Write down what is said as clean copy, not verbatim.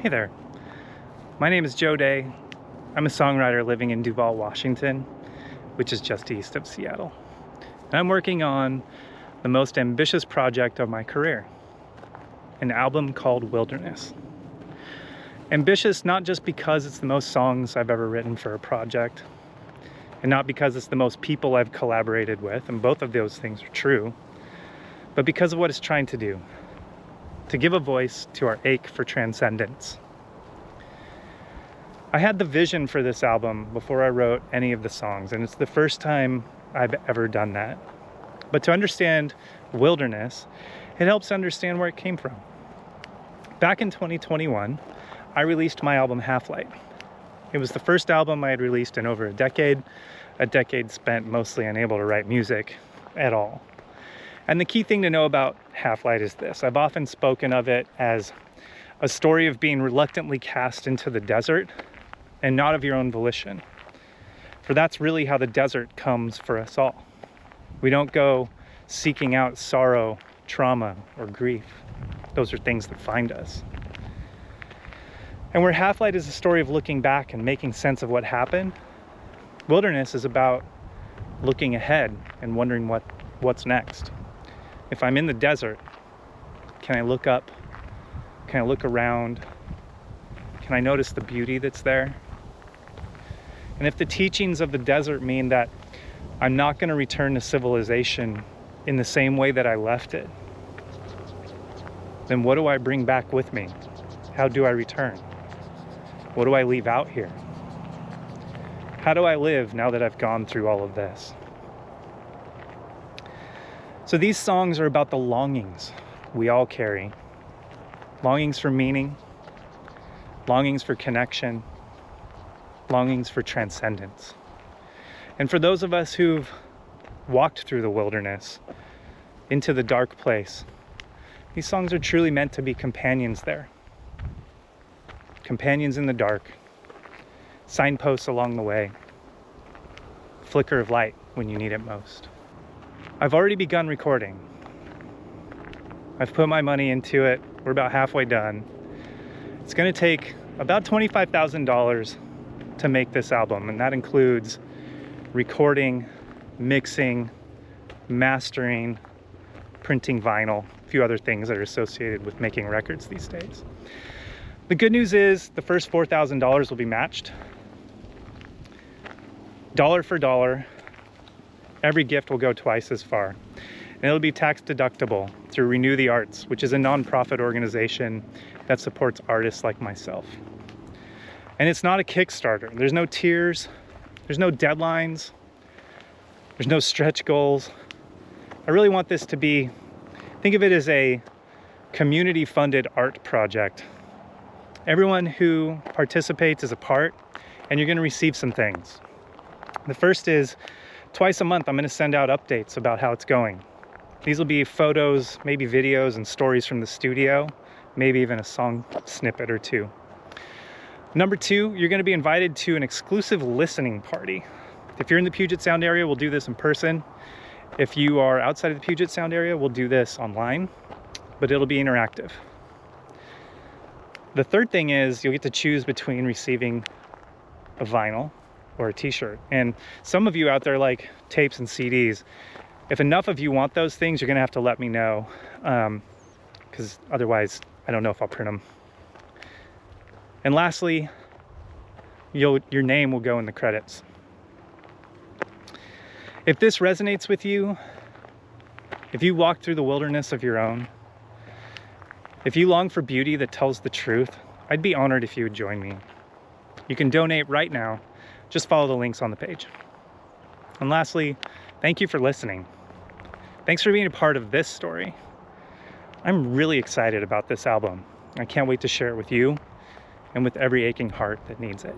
Hey there, my name is Joe Day. I'm a songwriter living in Duvall, Washington, which is just east of Seattle. And I'm working on the most ambitious project of my career, an album called Wilderness. Ambitious not just because it's the most songs I've ever written for a project, and not because it's the most people I've collaborated with, and both of those things are true, but because of what it's trying to do, to give a voice to our ache for transcendence. I had the vision for this album before I wrote any of the songs, and it's the first time I've ever done that. But to understand Wilderness, it helps understand where it came from. Back in 2021, I released my album Half-Light. It was the first album I had released in over a decade spent mostly unable to write music at all. And the key thing to know about Half-Light is this. I've often spoken of it as a story of being reluctantly cast into the desert and not of your own volition. For that's really how the desert comes for us all. We don't go seeking out sorrow, trauma, or grief. Those are things that find us. And where Half-Light is a story of looking back and making sense of what happened, Wilderness is about looking ahead and wondering what's next. If I'm in the desert, can I look up? Can I look around? Can I notice the beauty that's there? And if the teachings of the desert mean that I'm not going to return to civilization in the same way that I left it, then what do I bring back with me? How do I return? What do I leave out here? How do I live now that I've gone through all of this? So these songs are about the longings we all carry. Longings for meaning, longings for connection, longings for transcendence. And for those of us who've walked through the wilderness, into the dark place, these songs are truly meant to be companions there. Companions in the dark, signposts along the way, flicker of light when you need it most. I've already begun recording. I've put my money into it. We're about halfway done. It's going to take about $25,000 to make this album, and that includes recording, mixing, mastering, printing vinyl, a few other things that are associated with making records these days. The good news is the first $4,000 will be matched. Dollar for dollar, every gift will go twice as far. And it'll be tax deductible through Renew the Arts, which is a nonprofit organization that supports artists like myself. And it's not a Kickstarter. There's no tiers, there's no deadlines, there's no stretch goals. I really want this to be, think of it as a community-funded art project. Everyone who participates is a part, and you're gonna receive some things. The first is, twice a month, I'm gonna send out updates about how it's going. These will be photos, maybe videos and stories from the studio, maybe even a song snippet or two. Number two, you're gonna be invited to an exclusive listening party. If you're in the Puget Sound area, we'll do this in person. If you are outside of the Puget Sound area, we'll do this online, but it'll be interactive. The third thing is you'll get to choose between receiving a vinyl or a t-shirt. And some of you out there like tapes and CDs. If enough of you want those things, you're gonna have to let me know, because otherwise I don't know if I'll print them. And lastly, your name will go in the credits. If this resonates with you, if you walk through the wilderness of your own, if you long for beauty that tells the truth, I'd be honored if you would join me. You can donate right now. Just follow the links on the page. And lastly, thank you for listening. Thanks for being a part of this story. I'm really excited about this album. I can't wait to share it with you and with every aching heart that needs it.